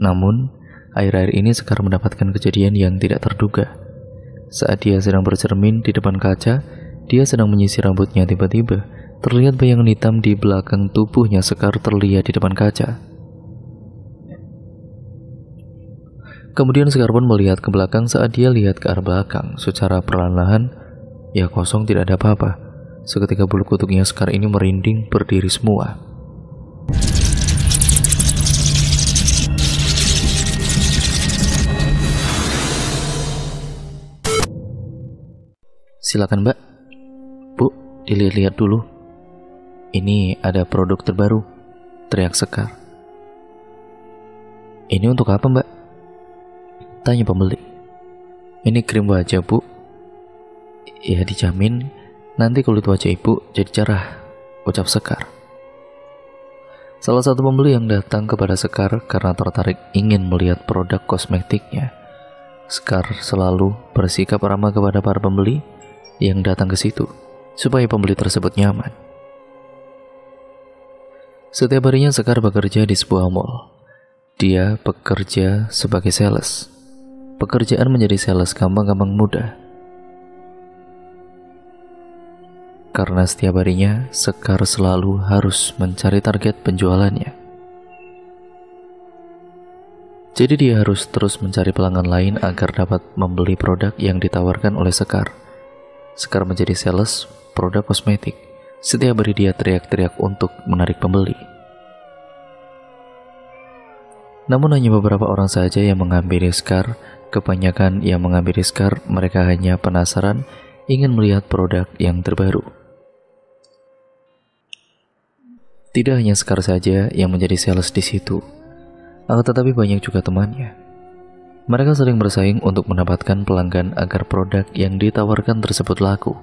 Namun, akhir-akhir ini Sekar mendapatkan kejadian yang tidak terduga. Saat dia sedang bercermin di depan kaca, dia sedang menyisir rambutnya, tiba-tiba terlihat bayangan hitam di belakang tubuhnya Sekar terlihat di depan kaca. Kemudian Sekar pun melihat ke belakang. Saat dia lihat ke arah belakang, secara perlahan-lahan, ya kosong, tidak ada apa-apa. Seketika bulu kuduknya Sekar ini merinding berdiri semua. Silakan Mbak. Bu, dilihat-lihat dulu. Ini ada produk terbaru, teriak Sekar. Ini untuk apa Mbak? Tanya pembeli. Ini krim wajah Bu. Ya dijamin nanti kulit wajah ibu jadi cerah, ucap Sekar. Salah satu pembeli yang datang kepada Sekar karena tertarik ingin melihat produk kosmetiknya. Sekar selalu bersikap ramah kepada para pembeli yang datang ke situ, supaya pembeli tersebut nyaman. Setiap harinya Sekar bekerja di sebuah mall. Dia bekerja sebagai sales. Pekerjaan menjadi sales gampang-gampang mudah. Karena setiap harinya Sekar selalu harus mencari target penjualannya. Jadi dia harus terus mencari pelanggan lain agar dapat membeli produk yang ditawarkan oleh Sekar. Sekar menjadi sales produk kosmetik. Setiap hari dia teriak-teriak untuk menarik pembeli. Namun hanya beberapa orang saja yang menghampiri Sekar. Kebanyakan yang menghampiri Sekar, mereka hanya penasaran, ingin melihat produk yang terbaru. Tidak hanya Sekar saja yang menjadi sales di situ, akan tetapi banyak juga temannya. Mereka saling bersaing untuk mendapatkan pelanggan agar produk yang ditawarkan tersebut laku.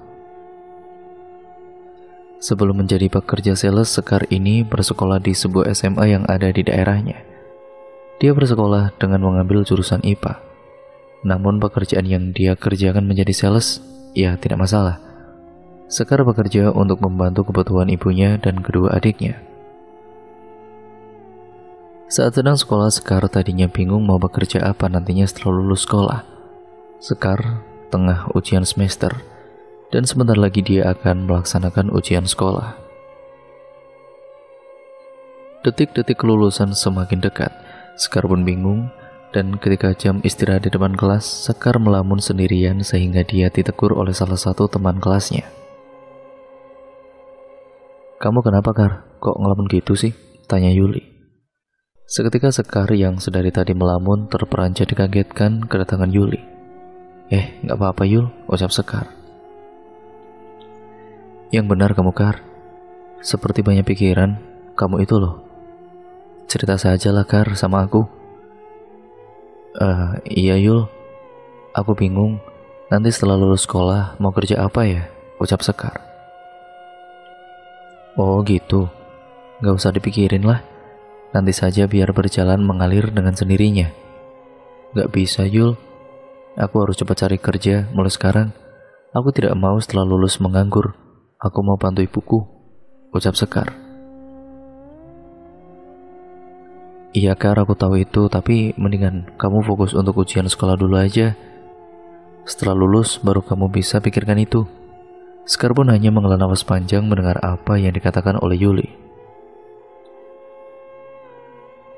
Sebelum menjadi pekerja sales, Sekar ini bersekolah di sebuah SMA yang ada di daerahnya. Dia bersekolah dengan mengambil jurusan IPA. Namun pekerjaan yang dia kerjakan menjadi sales, ya tidak masalah. Sekar bekerja untuk membantu kebutuhan ibunya dan kedua adiknya. Saat sedang sekolah, Sekar tadinya bingung mau bekerja apa nantinya setelah lulus sekolah. Sekar tengah ujian semester, dan sebentar lagi dia akan melaksanakan ujian sekolah. Detik-detik kelulusan semakin dekat. Sekar pun bingung. Dan ketika jam istirahat di depan kelas, Sekar melamun sendirian sehingga dia ditegur oleh salah satu teman kelasnya. Kamu kenapa Kar? Kok ngelamun gitu sih? Tanya Yuli. Seketika Sekar yang sedari tadi melamun terperanjat dikagetkan kedatangan Yuli. Gak apa-apa Yul, ucap Sekar. Yang benar kamu Kar. Seperti banyak pikiran, kamu itu loh. Cerita sajalah Kar sama aku. Iya Yul, aku bingung nanti setelah lulus sekolah mau kerja apa ya, ucap Sekar. Oh gitu, gak usah dipikirin lah, nanti saja biar berjalan mengalir dengan sendirinya. Gak bisa Yul, aku harus cepat cari kerja mulai sekarang. Aku tidak mau setelah lulus menganggur, aku mau bantu ibuku, ucap Sekar. Iya Kar, aku tahu itu, tapi mendingan kamu fokus untuk ujian sekolah dulu aja. Setelah lulus, baru kamu bisa pikirkan itu. Sekar pun hanya menghela nafas panjang mendengar apa yang dikatakan oleh Yuli.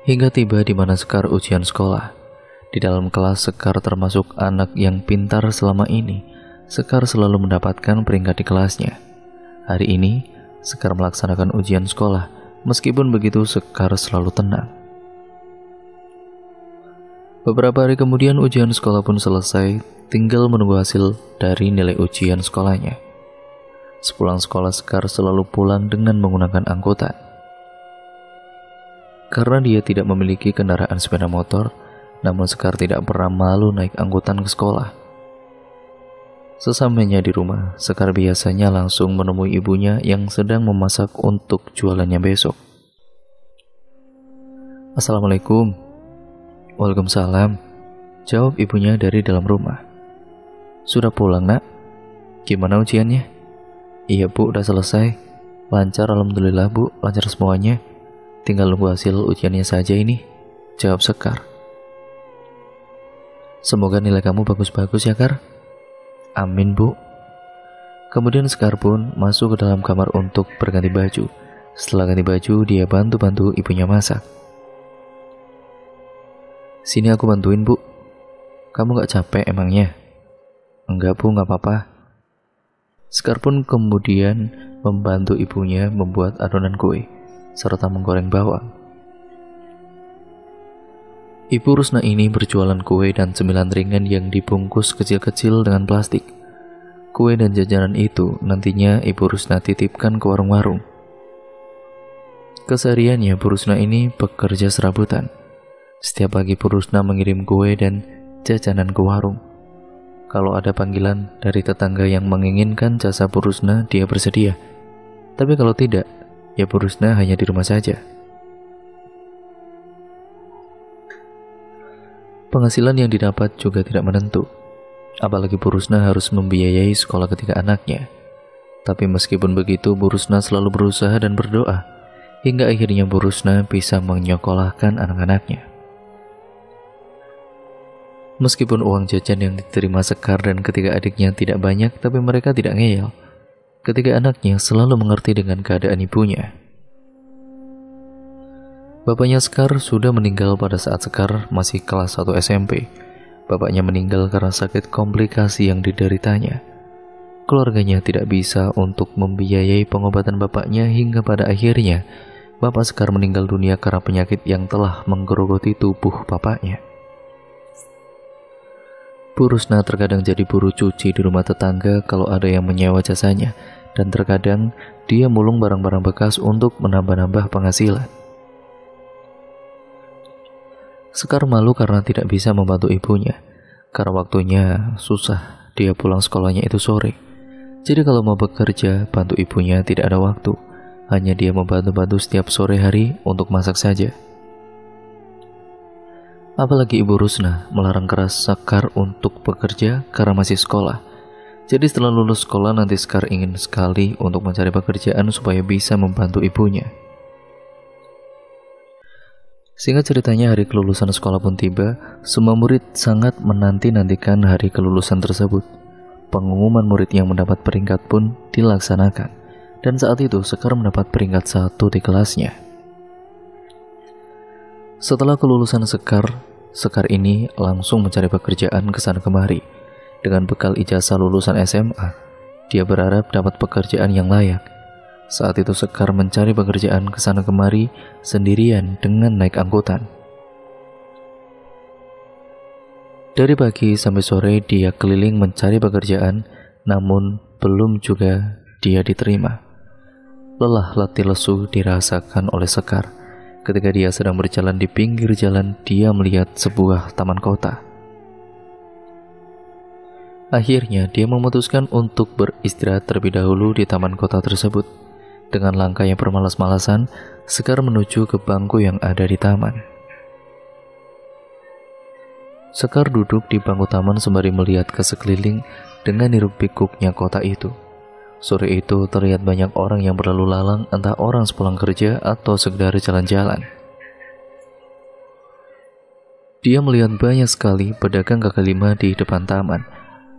Hingga tiba di mana Sekar ujian sekolah. Di dalam kelas, Sekar termasuk anak yang pintar selama ini. Sekar selalu mendapatkan peringkat di kelasnya. Hari ini, Sekar melaksanakan ujian sekolah. Meskipun begitu, Sekar selalu tenang. Beberapa hari kemudian ujian sekolah pun selesai, tinggal menunggu hasil dari nilai ujian sekolahnya. Sepulang sekolah, Sekar selalu pulang dengan menggunakan angkutan. Karena dia tidak memiliki kendaraan sepeda motor, namun Sekar tidak pernah malu naik angkutan ke sekolah. Sesampainya di rumah, Sekar biasanya langsung menemui ibunya yang sedang memasak untuk jualannya besok. Assalamualaikum. Waalaikumsalam, jawab ibunya dari dalam rumah. Sudah pulang nak? Gimana ujiannya? Iya Bu, udah selesai. Lancar alhamdulillah Bu, lancar semuanya. Tinggal nunggu hasil ujiannya saja ini, jawab Sekar. Semoga nilai kamu bagus-bagus ya, Kar. Amin, Bu. Kemudian Sekar pun masuk ke dalam kamar untuk berganti baju. Setelah ganti baju, dia bantu-bantu ibunya masak. Sini aku bantuin, Bu. Kamu gak capek emangnya? Enggak, Bu, gak apa-apa. Sekar pun kemudian membantu ibunya membuat adonan kue, serta menggoreng bawang. Ibu Rusna ini berjualan kue dan cemilan ringan yang dibungkus kecil-kecil dengan plastik. Kue dan jajanan itu nantinya Ibu Rusna titipkan ke warung-warung. Kesehariannya Bu Rusna ini bekerja serabutan. Setiap pagi Bu Rusna mengirim kue dan jajanan ke warung. Kalau ada panggilan dari tetangga yang menginginkan jasa Bu Rusna, dia bersedia. Tapi kalau tidak, ya Bu Rusna hanya di rumah saja. Penghasilan yang didapat juga tidak menentu. Apalagi Bu Rusna harus membiayai sekolah ketiga anaknya. Tapi meskipun begitu, Bu Rusna selalu berusaha dan berdoa, hingga akhirnya Bu Rusna bisa menyekolahkan anak-anaknya. Meskipun uang jajan yang diterima Sekar dan ketiga adiknya tidak banyak, tapi mereka tidak ngeyel. Ketiga anaknya selalu mengerti dengan keadaan ibunya. Bapaknya Sekar sudah meninggal pada saat Sekar masih kelas 1 SMP. Bapaknya meninggal karena sakit komplikasi yang dideritanya. Keluarganya tidak bisa untuk membiayai pengobatan bapaknya hingga pada akhirnya Bapak Sekar meninggal dunia karena penyakit yang telah menggerogoti tubuh bapaknya. Bu Rusna terkadang jadi buruh cuci di rumah tetangga kalau ada yang menyewa jasanya, dan terkadang dia mulung barang-barang bekas untuk menambah-nambah penghasilan. Sekar malu karena tidak bisa membantu ibunya, karena waktunya susah, dia pulang sekolahnya itu sore. Jadi kalau mau bekerja, bantu ibunya tidak ada waktu, hanya dia membantu-bantu setiap sore hari untuk masak saja. Apalagi Ibu Rusna melarang keras Sekar untuk bekerja karena masih sekolah. Jadi setelah lulus sekolah nanti Sekar ingin sekali untuk mencari pekerjaan supaya bisa membantu ibunya. Singkat ceritanya, hari kelulusan sekolah pun tiba. Semua murid sangat menanti-nantikan hari kelulusan tersebut. Pengumuman murid yang mendapat peringkat pun dilaksanakan. Dan saat itu Sekar mendapat peringkat 1 di kelasnya. Setelah kelulusan Sekar ini langsung mencari pekerjaan kesana kemari. Dengan bekal ijazah lulusan SMA, dia berharap dapat pekerjaan yang layak. Saat itu Sekar mencari pekerjaan kesana kemari sendirian dengan naik angkutan. Dari pagi sampai sore dia keliling mencari pekerjaan, namun belum juga dia diterima. Lelah letih lesu dirasakan oleh Sekar. Ketika dia sedang berjalan di pinggir jalan, dia melihat sebuah taman kota. Akhirnya dia memutuskan untuk beristirahat terlebih dahulu di taman kota tersebut. Dengan langkah yang bermalas-malasan, Sekar menuju ke bangku yang ada di taman. Sekar duduk di bangku taman sembari melihat ke sekeliling dengan hiruk-pikuknya kota itu. Sore itu terlihat banyak orang yang berlalu lalang, entah orang sepulang kerja atau sekedar jalan-jalan. Dia melihat banyak sekali pedagang kaki lima di depan taman.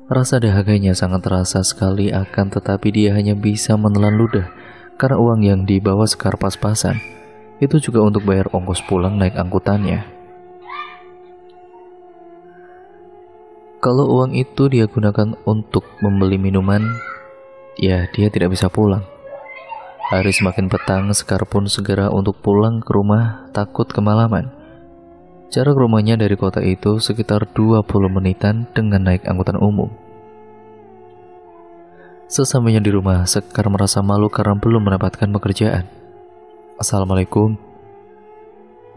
Rasa dahaganya sangat terasa sekali, akan tetapi dia hanya bisa menelan ludah karena uang yang dibawa Sekar pas-pasan. Itu juga untuk bayar ongkos pulang naik angkutannya. Kalau uang itu dia gunakan untuk membeli minuman, ya dia tidak bisa pulang. Hari semakin petang, Sekar pun segera untuk pulang ke rumah, takut kemalaman. Jarak rumahnya dari kota itu sekitar 20 menitan dengan naik angkutan umum. Sesampainya di rumah, Sekar merasa malu karena belum mendapatkan pekerjaan. Assalamualaikum.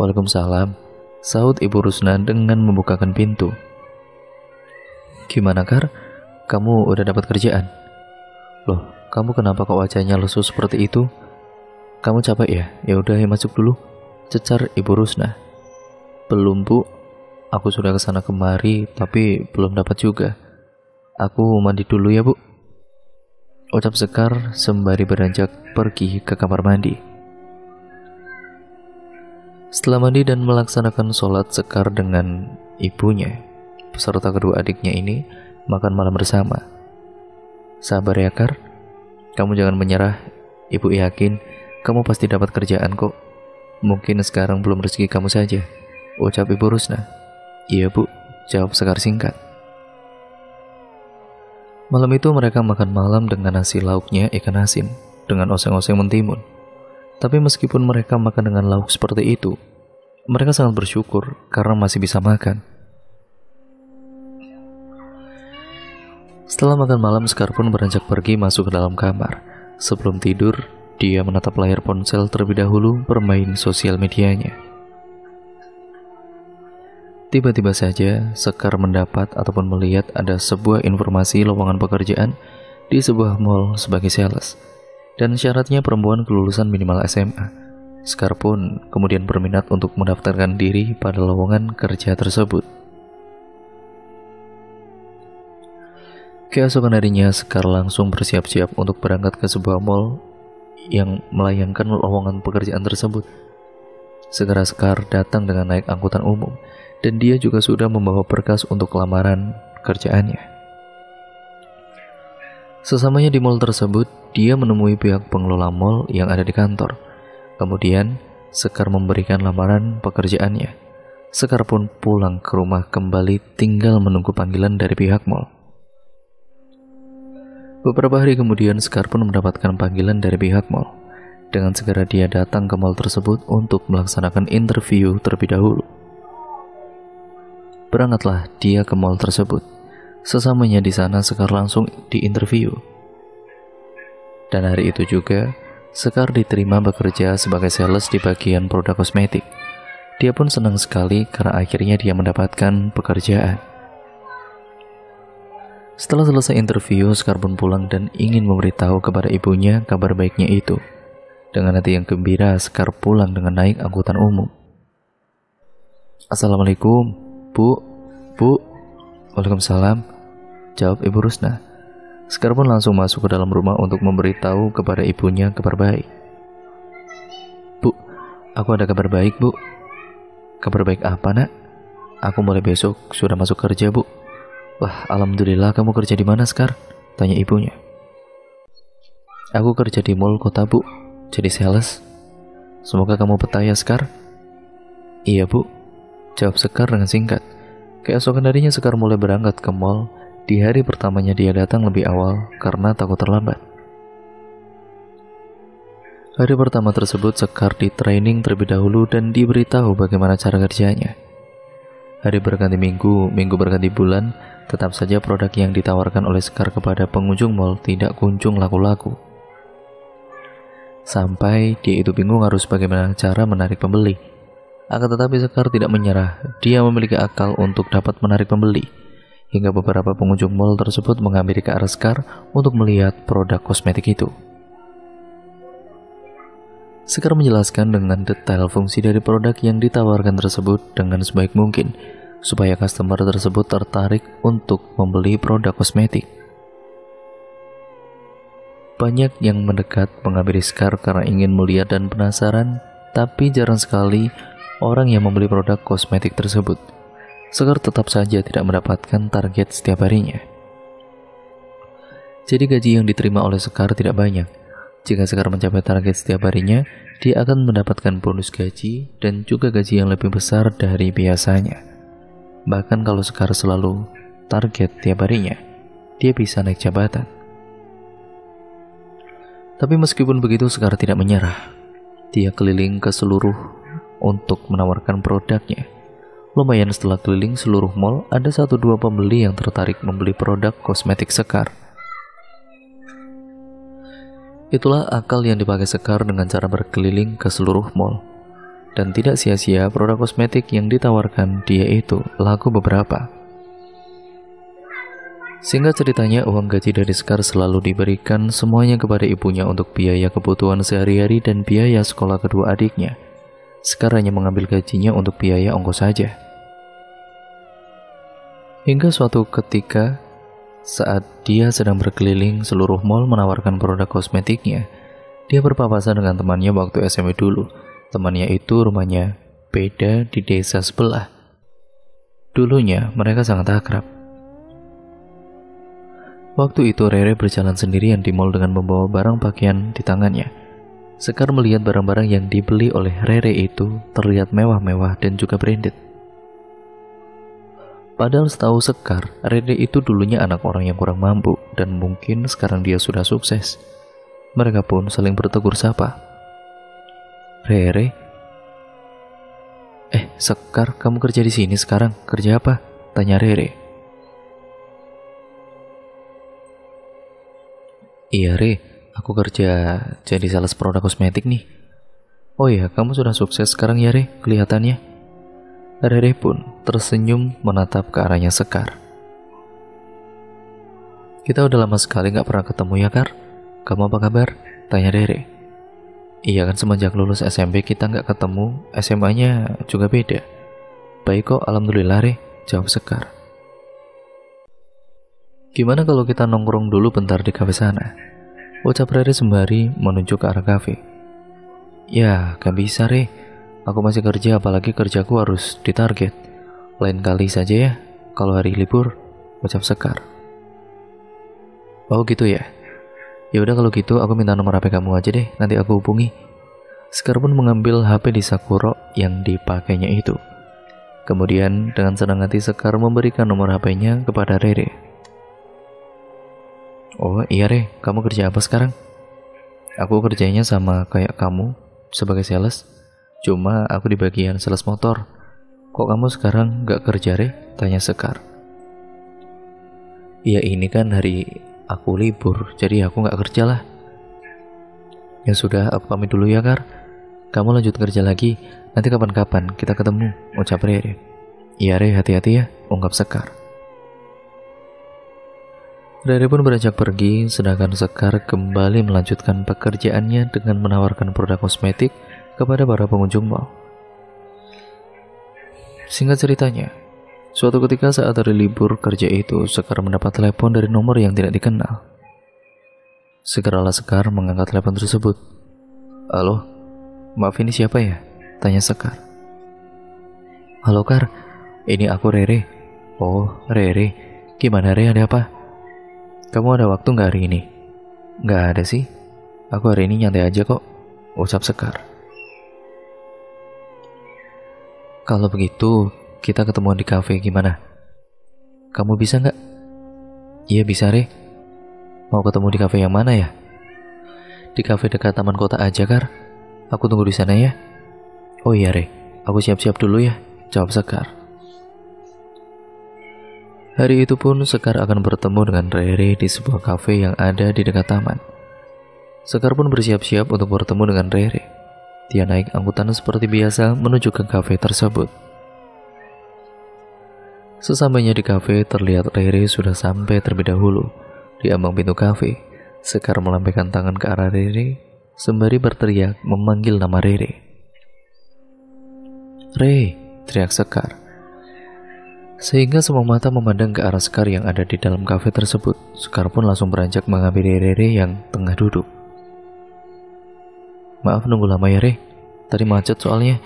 Waalaikumsalam, sahut Ibu Rusna dengan membukakan pintu. Gimana, Kar? Kamu udah dapat kerjaan? Loh, kamu kenapa kok wajahnya lesu seperti itu? Kamu capek ya? Ya udah, masuk dulu, cecar Ibu Rusna. Belum, Bu. Aku sudah kesana kemari, tapi belum dapat juga. Aku mandi dulu ya, Bu, ucap Sekar sembari beranjak pergi ke kamar mandi. Setelah mandi dan melaksanakan sholat, Sekar dengan ibunya serta kedua adiknya ini makan malam bersama. Sabar ya Kar, kamu jangan menyerah. Ibu yakin kamu pasti dapat kerjaan kok. Mungkin sekarang belum rezeki kamu saja, ucap Ibu Rusna. Iya Bu, jawab Sekar singkat. Malam itu mereka makan malam dengan nasi lauknya ikan asin dengan oseng-oseng mentimun. Tapi meskipun mereka makan dengan lauk seperti itu, mereka sangat bersyukur karena masih bisa makan. Setelah makan malam, Sekar pun beranjak pergi masuk ke dalam kamar. Sebelum tidur, dia menatap layar ponsel terlebih dahulu bermain sosial medianya. Tiba-tiba saja, Sekar mendapat ataupun melihat ada sebuah informasi lowongan pekerjaan di sebuah mall sebagai sales. Dan syaratnya perempuan kelulusan minimal SMA. Sekar pun kemudian berminat untuk mendaftarkan diri pada lowongan kerja tersebut. Keesokan harinya, Sekar langsung bersiap-siap untuk berangkat ke sebuah mall yang melayangkan lowongan pekerjaan tersebut. Segera Sekar datang dengan naik angkutan umum, dan dia juga sudah membawa berkas untuk lamaran kerjaannya. Sesamanya di mall tersebut, dia menemui pihak pengelola mall yang ada di kantor. Kemudian, Sekar memberikan lamaran pekerjaannya. Sekar pun pulang ke rumah kembali, tinggal menunggu panggilan dari pihak mall. Beberapa hari kemudian, Sekar pun mendapatkan panggilan dari pihak mall. Dengan segera dia datang ke mall tersebut untuk melaksanakan interview terlebih dahulu. Berangkatlah dia ke mall tersebut. Sesamanya di sana, Sekar langsung diinterview. Dan hari itu juga, Sekar diterima bekerja sebagai sales di bagian produk kosmetik. Dia pun senang sekali karena akhirnya dia mendapatkan pekerjaan. Setelah selesai interview, Sekar pun pulang dan ingin memberitahu kepada ibunya kabar baiknya itu. Dengan hati yang gembira, Sekar pulang dengan naik angkutan umum. Assalamualaikum, Bu. Waalaikumsalam, jawab Ibu Rusna. Sekar pun langsung masuk ke dalam rumah untuk memberitahu kepada ibunya kabar baik. Bu, aku ada kabar baik, Bu. Kabar baik apa, Nak? Aku mulai besok sudah masuk kerja, Bu. Wah, alhamdulillah. Kamu kerja di mana, Sekar? Tanya ibunya. Aku kerja di mall kota, Bu. Jadi sales. Semoga kamu betah ya, Sekar. Iya, Bu, jawab Sekar dengan singkat. Keesokan harinya, Sekar mulai berangkat ke mall. Di hari pertamanya dia datang lebih awal karena takut terlambat. Hari pertama tersebut, Sekar di training terlebih dahulu dan diberitahu bagaimana cara kerjanya. Hari berganti minggu, minggu berganti bulan, tetap saja produk yang ditawarkan oleh Sekar kepada pengunjung mall tidak kunjung laku-laku. Sampai dia itu bingung harus bagaimana cara menarik pembeli. Akan tetapi Sekar tidak menyerah, dia memiliki akal untuk dapat menarik pembeli. Hingga beberapa pengunjung mall tersebut menghampiri ke arah Sekar untuk melihat produk kosmetik itu. Sekar menjelaskan dengan detail fungsi dari produk yang ditawarkan tersebut dengan sebaik mungkin, supaya customer tersebut tertarik untuk membeli produk kosmetik. Banyak yang mendekat menghampiri Sekar karena ingin melihat dan penasaran, tapi jarang sekali orang yang membeli produk kosmetik tersebut. Sekar tetap saja tidak mendapatkan target setiap harinya. Jadi gaji yang diterima oleh Sekar tidak banyak. Jika Sekar mencapai target setiap harinya, dia akan mendapatkan bonus gaji dan juga gaji yang lebih besar dari biasanya. Bahkan kalau Sekar selalu target tiap harinya, dia bisa naik jabatan. Tapi meskipun begitu, Sekar tidak menyerah. Dia keliling ke seluruh untuk menawarkan produknya. Lumayan setelah keliling seluruh mall, ada 1-2 pembeli yang tertarik membeli produk kosmetik Sekar. Itulah akal yang dipakai Sekar dengan cara berkeliling ke seluruh mall. Dan tidak sia-sia produk kosmetik yang ditawarkan dia itu laku beberapa. Singkat ceritanya, uang gaji dari Sekar selalu diberikan semuanya kepada ibunya untuk biaya kebutuhan sehari-hari dan biaya sekolah kedua adiknya. Sekar hanya mengambil gajinya untuk biaya ongkos saja. Hingga suatu ketika, saat dia sedang berkeliling seluruh mall menawarkan produk kosmetiknya, dia berpapasan dengan temannya waktu SMA dulu. Temannya itu rumahnya beda di desa sebelah. Dulunya mereka sangat akrab. Waktu itu Rere berjalan sendirian di mall dengan membawa barang pakaian di tangannya. Sekar melihat barang-barang yang dibeli oleh Rere itu terlihat mewah-mewah dan juga branded. Padahal setahu Sekar, Rere itu dulunya anak orang yang kurang mampu dan mungkin sekarang dia sudah sukses. Mereka pun saling bertegur sapa. Rere? Sekar, kamu kerja di sini sekarang? Kerja apa? Tanya Rere. Iya Re, aku kerja jadi sales produk kosmetik nih. Oh iya, kamu sudah sukses sekarang ya Re, kelihatannya. Rere pun tersenyum menatap ke arahnya Sekar. Kita udah lama sekali gak pernah ketemu ya Kar. Kamu apa kabar? Tanya Rere. Iya kan semenjak lulus SMP kita gak ketemu, SMA-nya juga beda. Baik kok, alhamdulillah Re, jawab Sekar. Gimana kalau kita nongkrong dulu bentar di kafe sana? Ucap Rere sembari menuju ke arah kafe. Ya, gak bisa Re. Aku masih kerja, apalagi kerjaku harus ditarget. Lain kali saja ya, kalau hari libur, ucap Sekar. Oh gitu ya? Ya udah kalau gitu aku minta nomor HP kamu aja deh, nanti aku hubungi. Sekar pun mengambil HP di Sakuro yang dipakainya itu. Kemudian dengan senang hati Sekar memberikan nomor HP-nya kepada Rere. Oh iya Re, kamu kerja apa sekarang? Aku kerjanya sama kayak kamu, sebagai sales. Cuma aku di bagian sales motor. Kok kamu sekarang gak kerja Re? Tanya Sekar. Ya ini kan hari aku libur, jadi aku gak kerja lah. Ya sudah, aku pamit dulu ya Kar. Kamu lanjut kerja lagi, nanti kapan-kapan kita ketemu, ucap Rere. Iya Re, hati-hati ya, ungkap Sekar. Rere pun beranjak pergi, sedangkan Sekar kembali melanjutkan pekerjaannya dengan menawarkan produk kosmetik kepada para pengunjung mall. Singkat ceritanya, suatu ketika saat hari libur kerja itu, Sekar mendapat telepon dari nomor yang tidak dikenal. Segeralah Sekar mengangkat telepon tersebut. Halo, maaf ini siapa ya? Tanya Sekar. Halo Kar, ini aku Rere. Oh, Rere, gimana Re, ada apa? Kamu ada waktu gak hari ini? Gak ada sih, aku hari ini nyantai aja kok, ucap Sekar. Kalau begitu, kita ketemuan di kafe gimana? Kamu bisa gak? Iya bisa Re. Mau ketemu di kafe yang mana ya? Di kafe dekat taman kota aja Kar. Aku tunggu di sana ya. Oh iya Re, aku siap-siap dulu ya, jawab Sekar. Hari itu pun Sekar akan bertemu dengan Rere di sebuah kafe yang ada di dekat taman. Sekar pun bersiap-siap untuk bertemu dengan Rere. Dia naik angkutan seperti biasa menuju ke kafe tersebut. Sesampainya di kafe, terlihat Rere sudah sampai terlebih dahulu. Di ambang pintu kafe, Sekar melambaikan tangan ke arah Rere sembari berteriak memanggil nama Rere. Re, teriak Sekar. Sehingga semua mata memandang ke arah Sekar yang ada di dalam kafe tersebut. Sekar pun langsung beranjak menghampiri Rere yang tengah duduk. Maaf nunggu lama ya Re, tadi macet soalnya.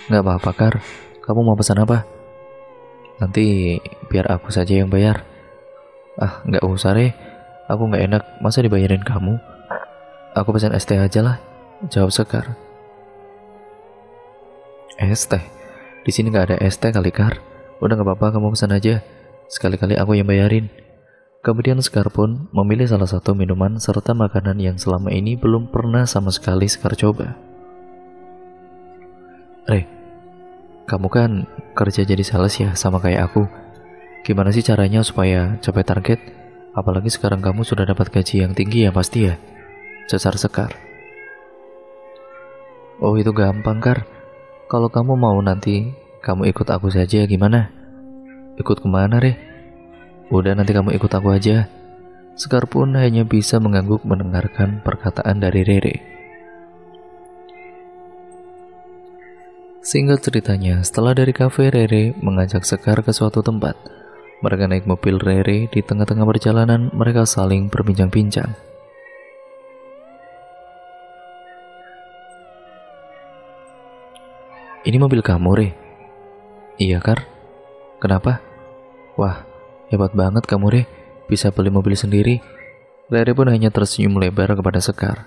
Gak apa-apa Kar, kamu mau pesan apa? Nanti biar aku saja yang bayar. Ah gak usah Re, aku gak enak masa dibayarin kamu. Aku pesan es teh aja lah, jawab Sekar. Es teh? Di sini gak ada es teh kali Kar. Udah gak apa-apa, kamu pesan aja. Sekali-kali aku yang bayarin. Kemudian Sekar pun memilih salah satu minuman serta makanan yang selama ini belum pernah sama sekali Sekar coba. Re, kamu kan kerja jadi sales ya sama kayak aku. Gimana sih caranya supaya capai target? Apalagi sekarang kamu sudah dapat gaji yang tinggi ya pasti ya, cecar Sekar. Oh itu gampang Kar. Kalau kamu mau nanti kamu ikut aku saja gimana? Ikut kemana Re? Udah nanti kamu ikut aku aja. Sekar pun hanya bisa mengangguk mendengarkan perkataan dari Rere. Singkat ceritanya, setelah dari kafe, Rere mengajak Sekar ke suatu tempat. Mereka naik mobil Rere, di tengah-tengah perjalanan mereka saling berbincang-bincang. Ini mobil kamu Re? Iya Kar. Kenapa? Wah, hebat banget kamu Re, bisa beli mobil sendiri. Rere pun hanya tersenyum lebar kepada Sekar.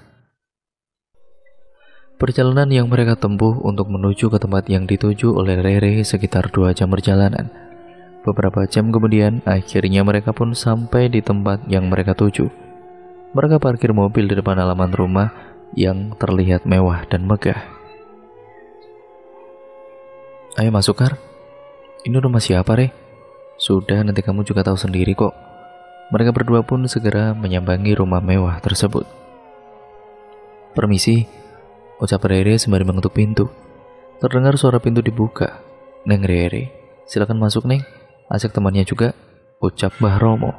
Perjalanan yang mereka tempuh untuk menuju ke tempat yang dituju oleh Rere sekitar 2 jam perjalanan. Beberapa jam kemudian, akhirnya mereka pun sampai di tempat yang mereka tuju. Mereka parkir mobil di depan halaman rumah yang terlihat mewah dan megah. Ayo masuk, Kar. Ini rumah siapa, Re? Sudah, nanti kamu juga tahu sendiri kok. Mereka berdua pun segera menyambangi rumah mewah tersebut. Permisi, ucap Rere sembari mengetuk pintu. Terdengar suara pintu dibuka. Neng Rere, silakan masuk Neng. Ajak temannya juga, ucap Mbah Romo.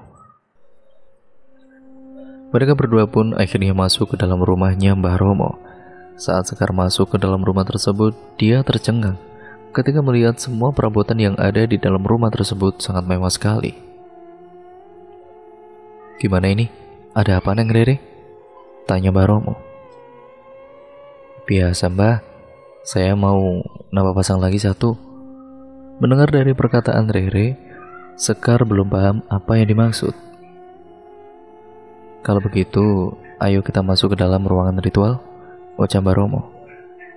Mereka berdua pun akhirnya masuk ke dalam rumahnya Mbah Romo. Saat Sekar masuk ke dalam rumah tersebut, dia tercengang ketika melihat semua perabotan yang ada di dalam rumah tersebut sangat mewah sekali. Gimana ini? Ada apa Neng Rere? Tanya Mbah Romo. Biasa Mbah, saya mau nambah pasang lagi satu. Mendengar dari perkataan Rere, Sekar belum paham apa yang dimaksud. Kalau begitu, ayo kita masuk ke dalam ruangan ritual, ucap Mbah Romo.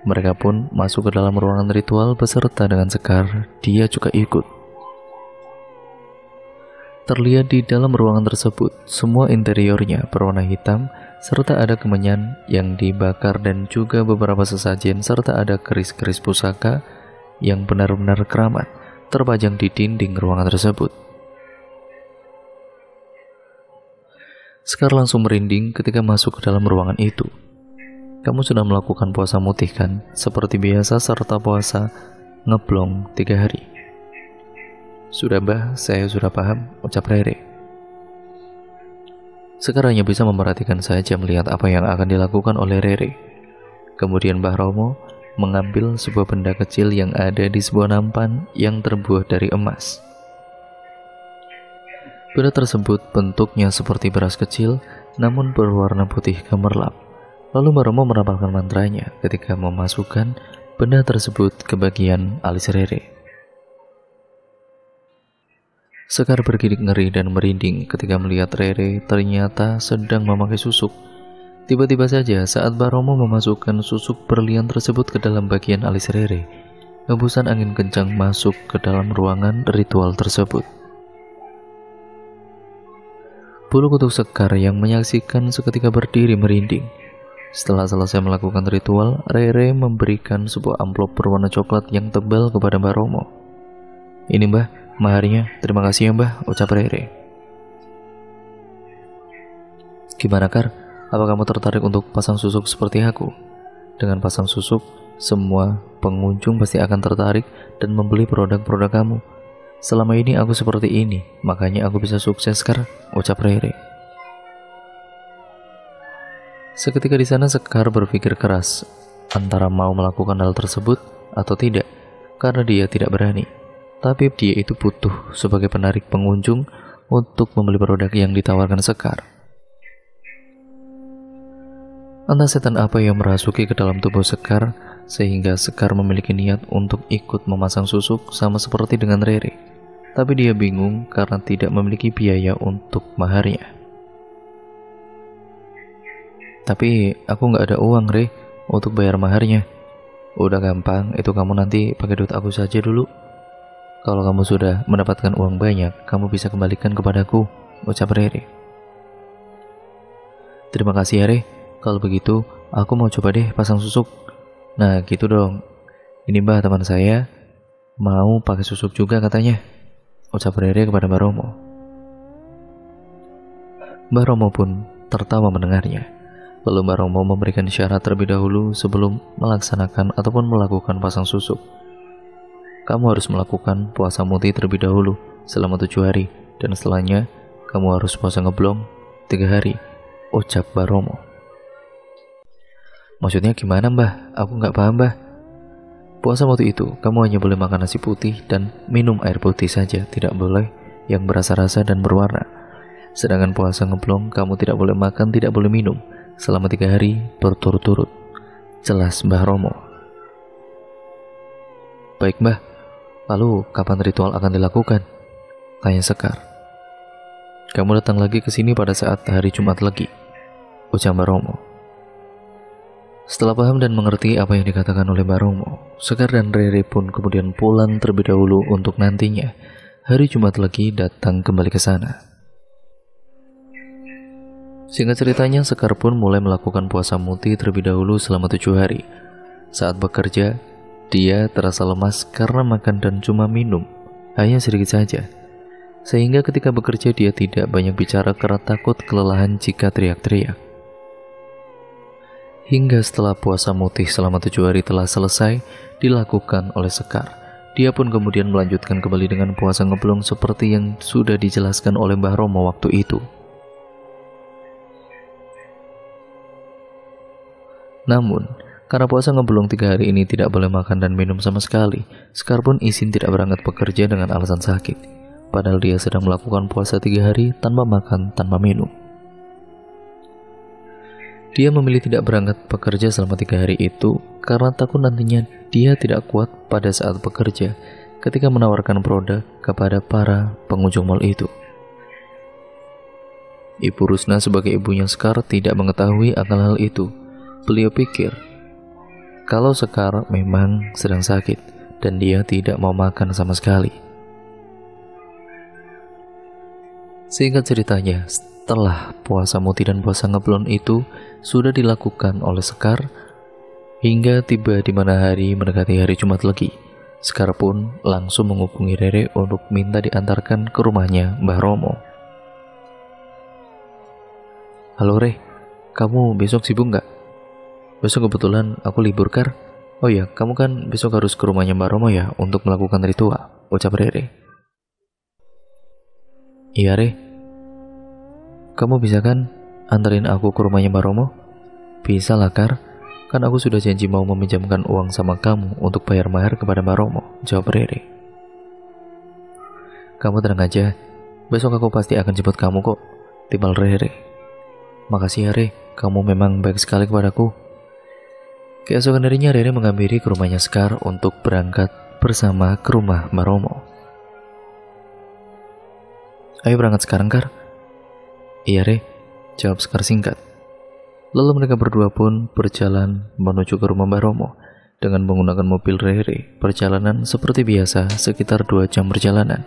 Mereka pun masuk ke dalam ruangan ritual beserta dengan Sekar, dia juga ikut. Terlihat di dalam ruangan tersebut, semua interiornya berwarna hitam, serta ada kemenyan yang dibakar dan juga beberapa sesajen, serta ada keris-keris pusaka yang benar-benar keramat, terpajang di dinding ruangan tersebut. Sekar langsung merinding ketika masuk ke dalam ruangan itu. Kamu sudah melakukan puasa mutih kan? Seperti biasa serta puasa ngeblong 3 hari. Sudah Mbah, saya sudah paham, ucap Rere. Sekar hanya bisa memperhatikan saja melihat apa yang akan dilakukan oleh Rere. Kemudian Mbah Romo mengambil sebuah benda kecil yang ada di sebuah nampan yang terbuat dari emas. Benda tersebut bentuknya seperti beras kecil, namun berwarna putih gemerlap. Lalu Mbah Romo merapalkan mantranya ketika memasukkan benda tersebut ke bagian alis Rere. Sekar bergidik ngeri dan merinding ketika melihat Rere ternyata sedang memakai susuk. Tiba-tiba saja saat Mbah Romo memasukkan susuk berlian tersebut ke dalam bagian alis Rere, hembusan angin kencang masuk ke dalam ruangan ritual tersebut. Bulu kuduk Sekar yang menyaksikan seketika berdiri merinding. Setelah selesai melakukan ritual, Rere memberikan sebuah amplop berwarna coklat yang tebal kepada Mbah Romo. Ini Mbah, maharnya. Terima kasih ya Mbah, ucap Rere. Gimana Kar? Apa kamu tertarik untuk pasang susuk seperti aku? Dengan pasang susuk, semua pengunjung pasti akan tertarik dan membeli produk-produk kamu. Selama ini aku seperti ini, makanya aku bisa sukses Kar, ucap Rere. Seketika di sana Sekar berpikir keras antara mau melakukan hal tersebut atau tidak, karena dia tidak berani. Tapi dia itu butuh sebagai penarik pengunjung untuk membeli produk yang ditawarkan Sekar. Entah setan apa yang merasuki ke dalam tubuh Sekar sehingga Sekar memiliki niat untuk ikut memasang susuk sama seperti dengan Rere. Tapi dia bingung karena tidak memiliki biaya untuk maharnya. Tapi aku nggak ada uang Re untuk bayar maharnya. Udah gampang, itu kamu nanti pakai duit aku saja dulu. Kalau kamu sudah mendapatkan uang banyak, kamu bisa kembalikan kepadaku, ucap Rere. Terima kasih ya Re. Kalau begitu, aku mau coba deh pasang susuk. Nah gitu dong. Ini Mbah teman saya mau pakai susuk juga katanya, ucap Rere kepada Mbah Romo. Mbah Romo pun tertawa mendengarnya. Lalu Mbah Romo memberikan syarat terlebih dahulu sebelum melaksanakan ataupun melakukan pasang susuk. Kamu harus melakukan puasa mutih terlebih dahulu selama 7 hari, dan setelahnya kamu harus puasa ngeblong 3 hari, ucap Mbah Romo. Maksudnya gimana Mbah? Aku nggak paham Mbah. Puasa mutih itu kamu hanya boleh makan nasi putih dan minum air putih saja, tidak boleh yang berasa-rasa dan berwarna. Sedangkan puasa ngeblong kamu tidak boleh makan, tidak boleh minum selama 3 hari berturut-turut, jelas Mbah Romo. Baik Mbah, Lalu kapan ritual akan dilakukan? Tanya Sekar. Kamu datang lagi ke sini pada saat hari Jumat Legi, ucap Mbak Romo. Setelah paham dan mengerti apa yang dikatakan oleh Mbak Romo, Sekar dan Rere pun kemudian pulang terlebih dahulu untuk nantinya hari Jumat Legi datang kembali ke sana. Singkat ceritanya, Sekar pun mulai melakukan puasa muti terlebih dahulu selama 7 hari. Saat bekerja, dia terasa lemas karena makan dan cuma minum, hanya sedikit saja. Sehingga ketika bekerja dia tidak banyak bicara karena takut kelelahan jika teriak-teriak. Hingga setelah puasa mutih selama 7 hari telah selesai dilakukan oleh Sekar, dia pun kemudian melanjutkan kembali dengan puasa ngeblong seperti yang sudah dijelaskan oleh Mbah Romo waktu itu. Namun, karena puasa ngeblong 3 hari ini tidak boleh makan dan minum sama sekali, Sekar pun izin tidak berangkat bekerja dengan alasan sakit. Padahal dia sedang melakukan puasa 3 hari tanpa makan, tanpa minum. Dia memilih tidak berangkat bekerja selama 3 hari itu karena takut nantinya dia tidak kuat pada saat bekerja ketika menawarkan produk kepada para pengunjung mal itu. Ibu Rusna sebagai ibunya Sekar tidak mengetahui akan hal itu. Beliau pikir kalau Sekar memang sedang sakit dan dia tidak mau makan sama sekali. Singkat ceritanya, setelah puasa muti dan puasa ngeblon itu sudah dilakukan oleh Sekar hingga tiba di mana hari mendekati hari Jumat Legi, Sekar pun langsung menghubungi Rere untuk minta diantarkan ke rumahnya Mbah Romo. Halo Re, kamu besok sibuk nggak? Besok kebetulan aku libur Kar. Oh ya, kamu kan besok harus ke rumahnya Mbah Romo ya untuk melakukan ritual, ucap Rere. Iya Re, kamu bisa kan anterin aku ke rumahnya Mbak Romo? Bisa lah Kar, kan aku sudah janji mau meminjamkan uang sama kamu untuk bayar mahar kepada Mbak Romo, jawab Rere. Kamu tenang aja, besok aku pasti akan jemput kamu kok, timbal Rere. Makasih ya Re, kamu memang baik sekali kepadaku. Keesokan harinya Rere menghampiri ke rumahnya Sekar untuk berangkat bersama ke rumah Mbak Romo. Ayo berangkat sekarang Kar. Iya Re, jawab Sekar singkat. Lalu mereka berdua pun berjalan menuju ke rumah Mbah Romo dengan menggunakan mobil Rere. Perjalanan seperti biasa sekitar 2 jam perjalanan.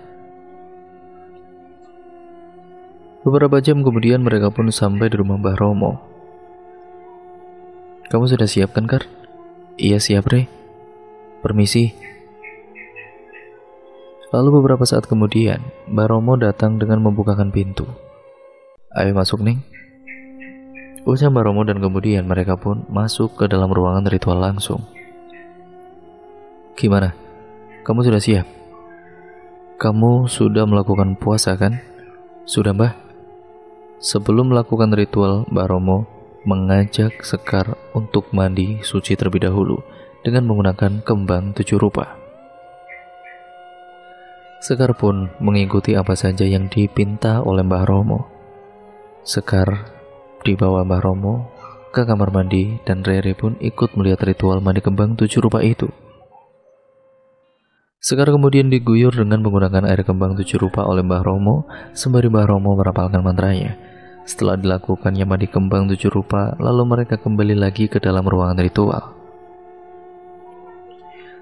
Beberapa jam kemudian mereka pun sampai di rumah Mbah Romo. Kamu sudah siap kan Kar? Iya siap Re. Permisi. Lalu beberapa saat kemudian Mbah Romo datang dengan membukakan pintu. Ayo masuk Neng, ucap Mbah Romo, dan kemudian mereka pun masuk ke dalam ruangan ritual langsung. Gimana? Kamu sudah siap? Kamu sudah melakukan puasa kan? Sudah Mbah. Sebelum melakukan ritual, Mbah Romo mengajak Sekar untuk mandi suci terlebih dahulu dengan menggunakan kembang 7 rupa. Sekar pun mengikuti apa saja yang dipinta oleh Mbah Romo. Sekar dibawa Mbah Romo ke kamar mandi dan Rere pun ikut melihat ritual mandi kembang 7 rupa itu. Sekar kemudian diguyur dengan menggunakan air kembang 7 rupa oleh Mbah Romo sembari Mbah Romo merapalkan mantranya. Setelah dilakukannya mandi kembang 7 rupa, lalu mereka kembali lagi ke dalam ruangan ritual.